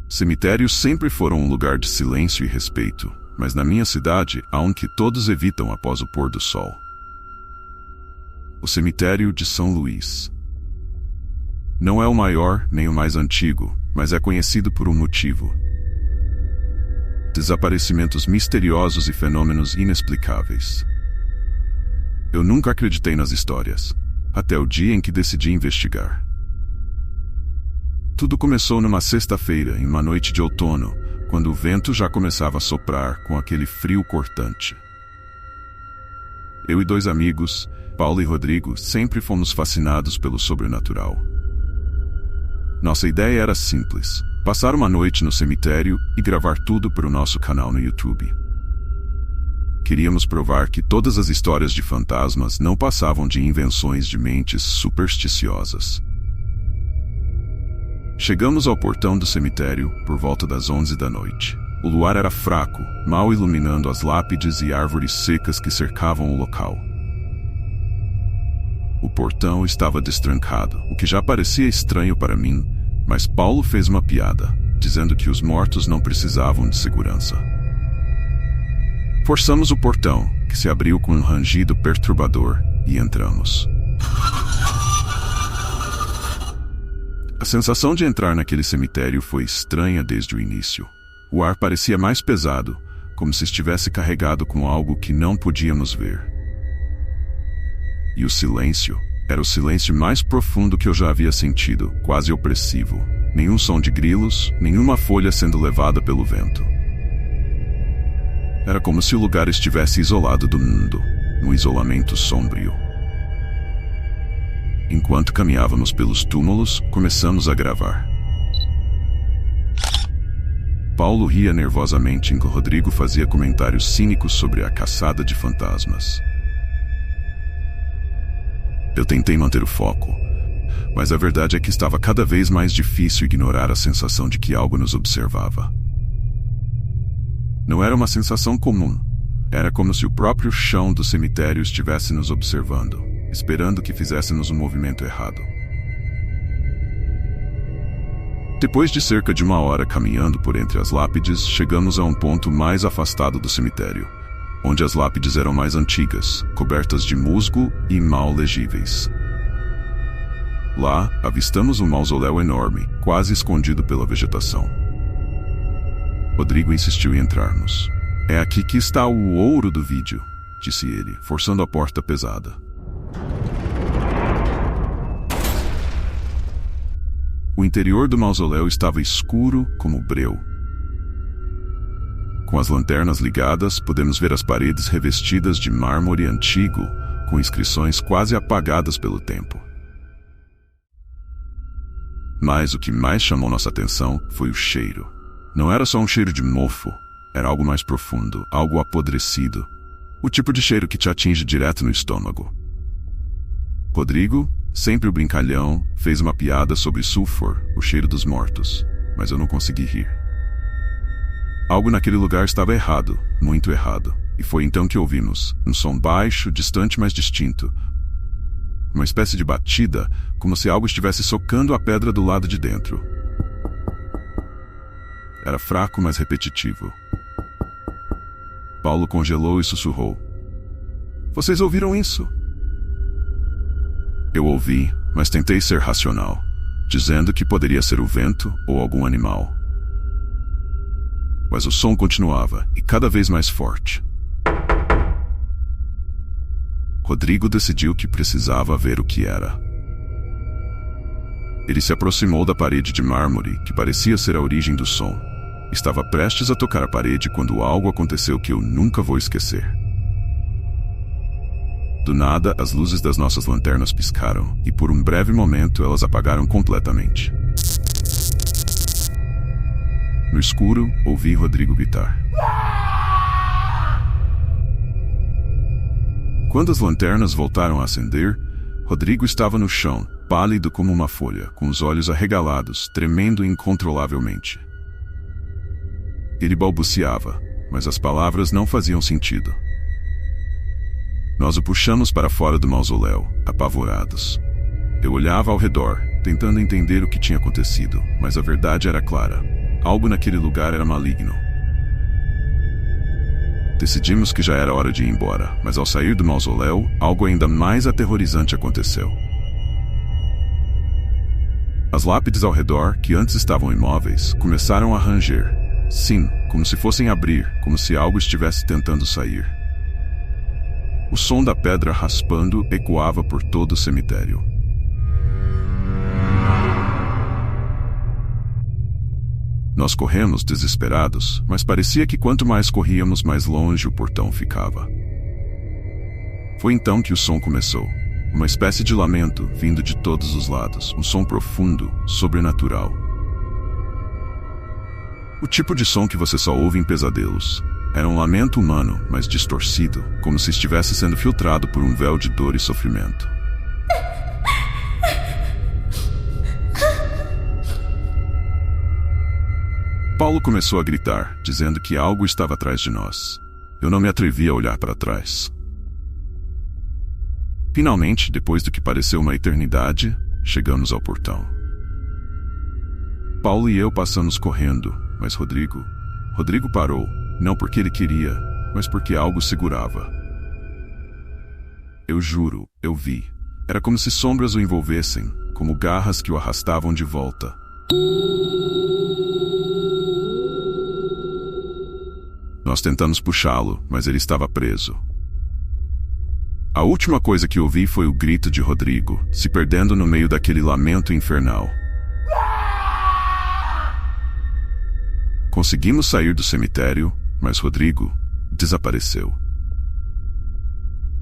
Cemitérios sempre foram um lugar de silêncio e respeito, mas na minha cidade há um que todos evitam após o pôr do sol. O cemitério de São Luís. Não é o maior nem o mais antigo, mas é conhecido por um motivo: desaparecimentos misteriosos e fenômenos inexplicáveis. Eu nunca acreditei nas histórias, até o dia em que decidi investigar. Tudo começou numa sexta-feira, em uma noite de outono, quando o vento já começava a soprar com aquele frio cortante. Eu e 2 amigos, Paulo e Rodrigo, sempre fomos fascinados pelo sobrenatural. Nossa ideia era simples: passar uma noite no cemitério e gravar tudo para o nosso canal no YouTube. Queríamos provar que todas as histórias de fantasmas não passavam de invenções de mentes supersticiosas. Chegamos ao portão do cemitério por volta das 11 da noite. O luar era fraco, mal iluminando as lápides e árvores secas que cercavam o local. O portão estava destrancado, o que já parecia estranho para mim, mas Paulo fez uma piada, dizendo que os mortos não precisavam de segurança. Forçamos o portão, que se abriu com um rangido perturbador, e entramos. A sensação de entrar naquele cemitério foi estranha desde o início. O ar parecia mais pesado, como se estivesse carregado com algo que não podíamos ver. E o silêncio era o silêncio mais profundo que eu já havia sentido, quase opressivo. Nenhum som de grilos, nenhuma folha sendo levada pelo vento. Era como se o lugar estivesse isolado do mundo, num isolamento sombrio. Enquanto caminhávamos pelos túmulos, começamos a gravar. Paulo ria nervosamente enquanto Rodrigo fazia comentários cínicos sobre a caçada de fantasmas. Eu tentei manter o foco, mas a verdade é que estava cada vez mais difícil ignorar a sensação de que algo nos observava. Não era uma sensação comum. Era como se o próprio chão do cemitério estivesse nos observando, esperando que fizéssemos um movimento errado. Depois de cerca de 1 hora caminhando por entre as lápides, chegamos a um ponto mais afastado do cemitério, onde as lápides eram mais antigas, cobertas de musgo e mal legíveis. Lá, avistamos um mausoléu enorme, quase escondido pela vegetação. Rodrigo insistiu em entrarmos. "É aqui que está o ouro do vídeo", disse ele, forçando a porta pesada. O interior do mausoléu estava escuro como breu. Com as lanternas ligadas, podemos ver as paredes revestidas de mármore antigo, com inscrições quase apagadas pelo tempo. Mas o que mais chamou nossa atenção foi o cheiro. Não era só um cheiro de mofo, era algo mais profundo, algo apodrecido. O tipo de cheiro que te atinge direto no estômago. Rodrigo, sempre o brincalhão, fez uma piada sobre sulfur, o cheiro dos mortos, mas eu não consegui rir. Algo naquele lugar estava errado, muito errado, e foi então que ouvimos um som baixo, distante, mas distinto. Uma espécie de batida, como se algo estivesse socando a pedra do lado de dentro. Era fraco, mas repetitivo. Paulo congelou e sussurrou: "Vocês ouviram isso?" Eu ouvi, mas tentei ser racional, dizendo que poderia ser o vento ou algum animal. Mas o som continuava, e cada vez mais forte. Rodrigo decidiu que precisava ver o que era. Ele se aproximou da parede de mármore, que parecia ser a origem do som. Estava prestes a tocar a parede quando algo aconteceu que eu nunca vou esquecer. Do nada, as luzes das nossas lanternas piscaram, e por um breve momento elas apagaram completamente. No escuro, ouvi Rodrigo gritar. Quando as lanternas voltaram a acender, Rodrigo estava no chão, pálido como uma folha, com os olhos arregalados, tremendo incontrolavelmente. Ele balbuciava, mas as palavras não faziam sentido. Nós o puxamos para fora do mausoléu, apavorados. Eu olhava ao redor, tentando entender o que tinha acontecido, mas a verdade era clara. algo naquele lugar era maligno. Decidimos que já era hora de ir embora, mas ao sair do mausoléu, algo ainda mais aterrorizante aconteceu. As lápides ao redor, que antes estavam imóveis, começaram a ranger. Sim, como se fossem abrir, como se algo estivesse tentando sair. O som da pedra raspando ecoava por todo o cemitério. Nós corremos desesperados, mas parecia que quanto mais corríamos, mais longe o portão ficava. Foi então que o som começou. Uma espécie de lamento vindo de todos os lados, um som profundo, sobrenatural. O tipo de som que você só ouve em pesadelos. Era um lamento humano, mas distorcido, como se estivesse sendo filtrado por um véu de dor e sofrimento. Paulo começou a gritar, dizendo que algo estava atrás de nós. Eu não me atrevi a olhar para trás. Finalmente, depois do que pareceu uma eternidade, chegamos ao portão. Paulo e eu passamos correndo, mas Rodrigo parou, não porque ele queria, mas porque algo segurava. Eu juro, eu vi. Era como se sombras o envolvessem, como garras que o arrastavam de volta. Nós tentamos puxá-lo, mas ele estava preso. A última coisa que ouvi foi o grito de Rodrigo, se perdendo no meio daquele lamento infernal. Conseguimos sair do cemitério, mas Rodrigo desapareceu.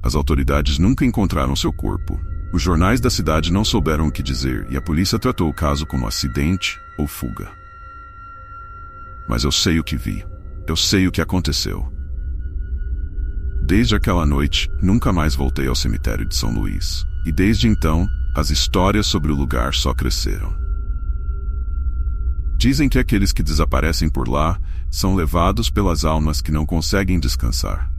As autoridades nunca encontraram seu corpo. Os jornais da cidade não souberam o que dizer e a polícia tratou o caso como acidente ou fuga. Mas eu sei o que vi. Eu sei o que aconteceu. Desde aquela noite, nunca mais voltei ao cemitério de São Luís. E desde então, as histórias sobre o lugar só cresceram. Dizem que aqueles que desaparecem por lá são levados pelas almas que não conseguem descansar.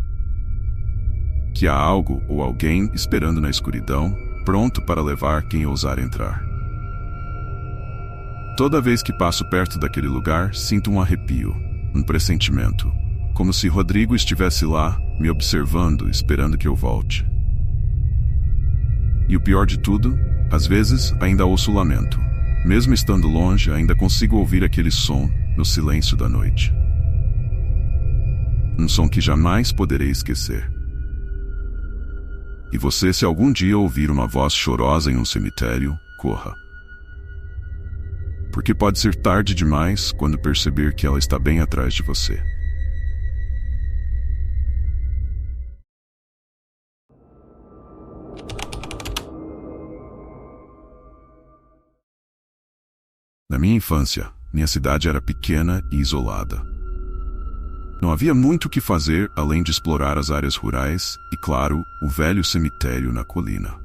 Que há algo ou alguém esperando na escuridão, pronto para levar quem ousar entrar. Toda vez que passo perto daquele lugar, sinto um arrepio, um pressentimento. Como se Rodrigo estivesse lá, me observando, esperando que eu volte. E o pior de tudo, às vezes ainda ouço o lamento. Mesmo estando longe, ainda consigo ouvir aquele som no silêncio da noite. Um som que jamais poderei esquecer. E você, se algum dia ouvir uma voz chorosa em um cemitério, corra. Porque pode ser tarde demais quando perceber que ela está bem atrás de você. Na minha infância, minha cidade era pequena e isolada. Não havia muito o que fazer além de explorar as áreas rurais e, claro, o velho cemitério na colina.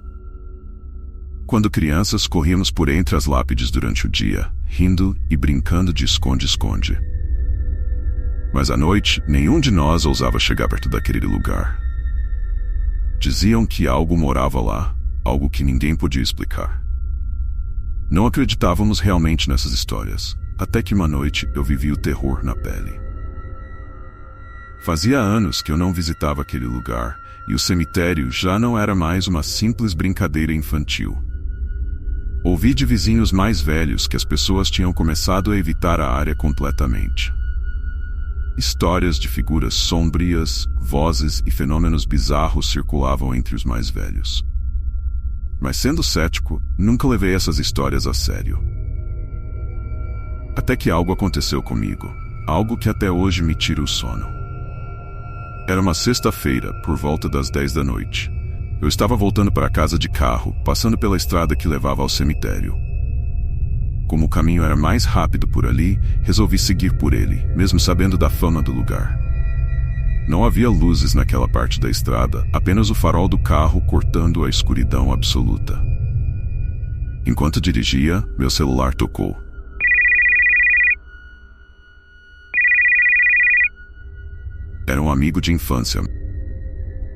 Quando crianças, corríamos por entre as lápides durante o dia, rindo e brincando de esconde-esconde. Mas à noite, nenhum de nós ousava chegar perto daquele lugar. Diziam que algo morava lá, algo que ninguém podia explicar. Não acreditávamos realmente nessas histórias, até que uma noite eu vivi o terror na pele. Fazia anos que eu não visitava aquele lugar, e o cemitério já não era mais uma simples brincadeira infantil. Ouvi de vizinhos mais velhos que as pessoas tinham começado a evitar a área completamente. Histórias de figuras sombrias, vozes e fenômenos bizarros circulavam entre os mais velhos. Mas sendo cético, nunca levei essas histórias a sério. Até que algo aconteceu comigo, algo que até hoje me tira o sono. Era uma sexta-feira, por volta das 10 da noite. Eu estava voltando para casa de carro, passando pela estrada que levava ao cemitério. Como o caminho era mais rápido por ali, resolvi seguir por ele, mesmo sabendo da fama do lugar. Não havia luzes naquela parte da estrada, apenas o farol do carro cortando a escuridão absoluta. Enquanto dirigia, meu celular tocou. Era um amigo de infância.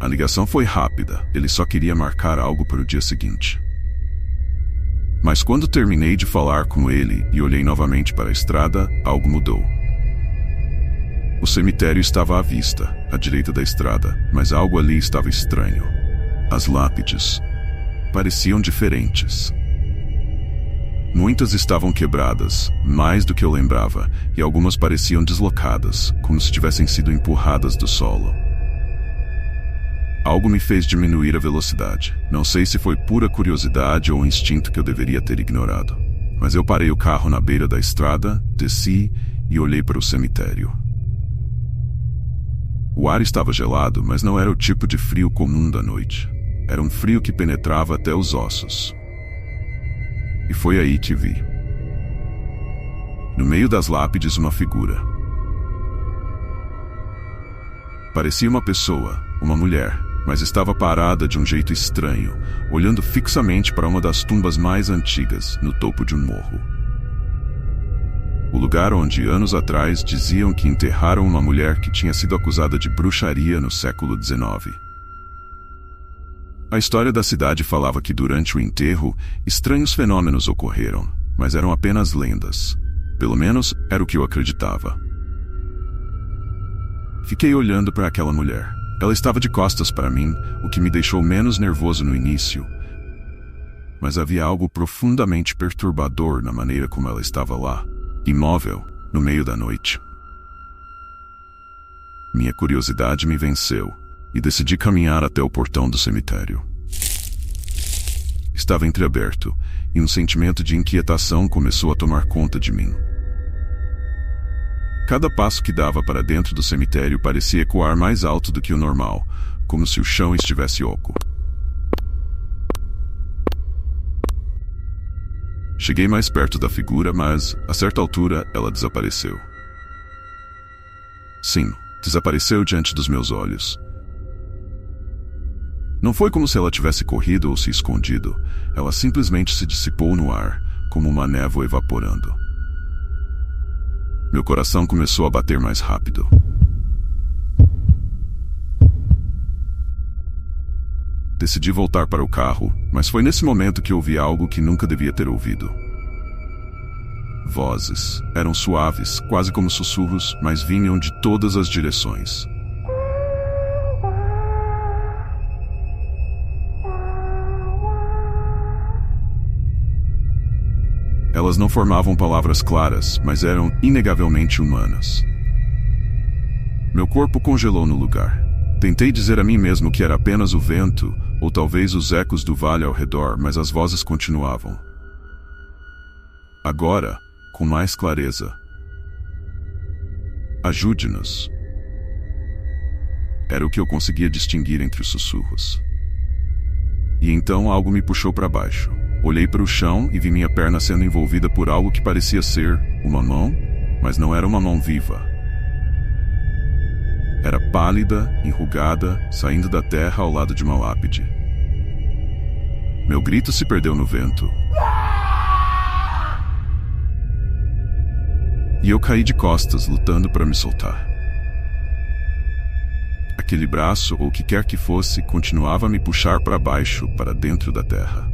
A ligação foi rápida, ele só queria marcar algo para o dia seguinte. Mas quando terminei de falar com ele e olhei novamente para a estrada, algo mudou. O cemitério estava à vista, à direita da estrada, mas algo ali estava estranho. As lápides pareciam diferentes. Muitas estavam quebradas, mais do que eu lembrava, e algumas pareciam deslocadas, como se tivessem sido empurradas do solo. Algo me fez diminuir a velocidade. Não sei se foi pura curiosidade ou um instinto que eu deveria ter ignorado. Mas eu parei o carro na beira da estrada, desci e olhei para o cemitério. O ar estava gelado, mas não era o tipo de frio comum da noite. Era um frio que penetrava até os ossos. E foi aí que vi. No meio das lápides, uma figura. Parecia uma pessoa, uma mulher, mas estava parada de um jeito estranho, olhando fixamente para uma das tumbas mais antigas, no topo de um morro. O lugar onde, anos atrás, diziam que enterraram uma mulher que tinha sido acusada de bruxaria no século XIX. A história da cidade falava que durante o enterro, estranhos fenômenos ocorreram, mas eram apenas lendas. Pelo menos, era o que eu acreditava. Fiquei olhando para aquela mulher. Ela estava de costas para mim, o que me deixou menos nervoso no início. Mas havia algo profundamente perturbador na maneira como ela estava lá, imóvel, no meio da noite. Minha curiosidade me venceu, e decidi caminhar até o portão do cemitério. Estava entreaberto, e um sentimento de inquietação começou a tomar conta de mim. Cada passo que dava para dentro do cemitério parecia ecoar mais alto do que o normal, como se o chão estivesse oco. Cheguei mais perto da figura, mas, a certa altura, ela desapareceu. Sim, desapareceu diante dos meus olhos. Não foi como se ela tivesse corrido ou se escondido, ela simplesmente se dissipou no ar, como uma névoa evaporando. Meu coração começou a bater mais rápido. Decidi voltar para o carro, mas foi nesse momento que ouvi algo que nunca devia ter ouvido. Vozes. Eram suaves, quase como sussurros, mas vinham de todas as direções. Elas não formavam palavras claras, mas eram inegavelmente humanas. Meu corpo congelou no lugar. Tentei dizer a mim mesmo que era apenas o vento, ou talvez os ecos do vale ao redor, mas as vozes continuavam. Agora, com mais clareza. Ajude-nos. Era o que eu conseguia distinguir entre os sussurros. E então algo me puxou para baixo. Olhei para o chão e vi minha perna sendo envolvida por algo que parecia ser uma mão, mas não era uma mão viva. Era pálida, enrugada, saindo da terra ao lado de uma lápide. Meu grito se perdeu no vento. E eu caí de costas, lutando para me soltar. Aquele braço, ou o que quer que fosse, continuava a me puxar para baixo, para dentro da terra.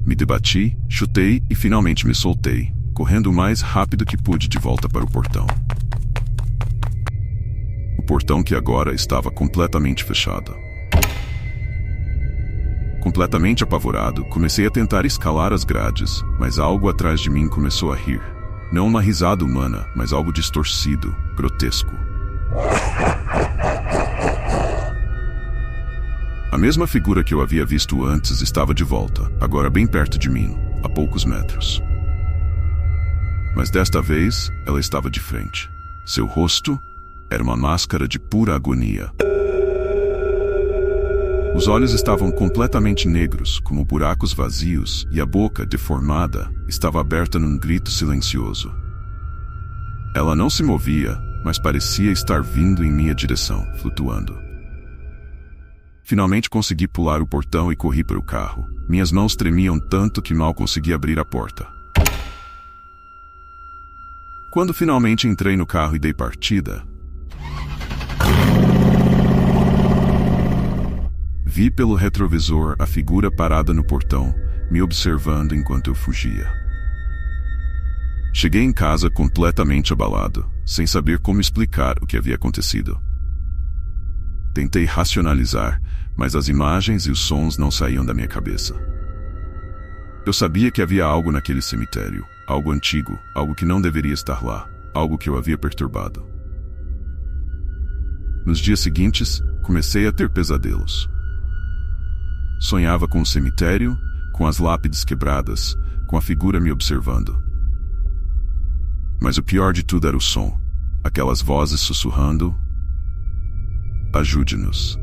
Me debati, chutei e finalmente me soltei, correndo o mais rápido que pude de volta para o portão. O portão que agora estava completamente fechado. Completamente apavorado, comecei a tentar escalar as grades, mas algo atrás de mim começou a rir. Não uma risada humana, mas algo distorcido, grotesco. A mesma figura que eu havia visto antes estava de volta, agora bem perto de mim, a poucos metros. Mas desta vez, ela estava de frente. Seu rosto era uma máscara de pura agonia. Os olhos estavam completamente negros, como buracos vazios, e a boca, deformada, estava aberta num grito silencioso. Ela não se movia, mas parecia estar vindo em minha direção, flutuando. Finalmente consegui pular o portão e corri para o carro. Minhas mãos tremiam tanto que mal consegui abrir a porta. Quando finalmente entrei no carro e dei partida, vi pelo retrovisor a figura parada no portão, me observando enquanto eu fugia. Cheguei em casa completamente abalado, sem saber como explicar o que havia acontecido. Tentei racionalizar, mas as imagens e os sons não saíam da minha cabeça. Eu sabia que havia algo naquele cemitério, algo antigo, algo que não deveria estar lá, algo que eu havia perturbado. Nos dias seguintes, comecei a ter pesadelos. Sonhava com o cemitério, com as lápides quebradas, com a figura me observando. Mas o pior de tudo era o som, aquelas vozes sussurrando: "Ajude-nos."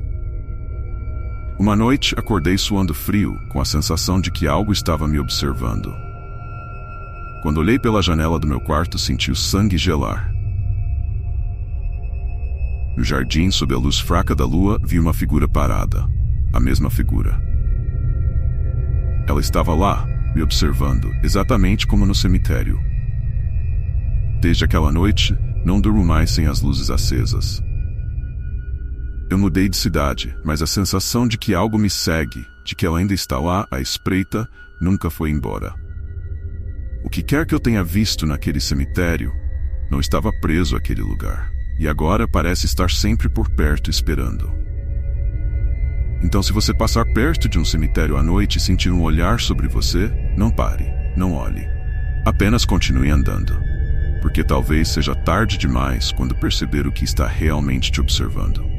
Uma noite, acordei suando frio, com a sensação de que algo estava me observando. Quando olhei pela janela do meu quarto, senti o sangue gelar. No jardim, sob a luz fraca da lua, vi uma figura parada. A mesma figura. Ela estava lá, me observando, exatamente como no cemitério. Desde aquela noite, não durmo mais sem as luzes acesas. Eu mudei de cidade, mas a sensação de que algo me segue, de que ela ainda está lá, à espreita, nunca foi embora. O que quer que eu tenha visto naquele cemitério, não estava preso àquele lugar, e agora parece estar sempre por perto esperando. Então, se você passar perto de um cemitério à noite e sentir um olhar sobre você, não pare, não olhe. Apenas continue andando, porque talvez seja tarde demais quando perceber o que está realmente te observando.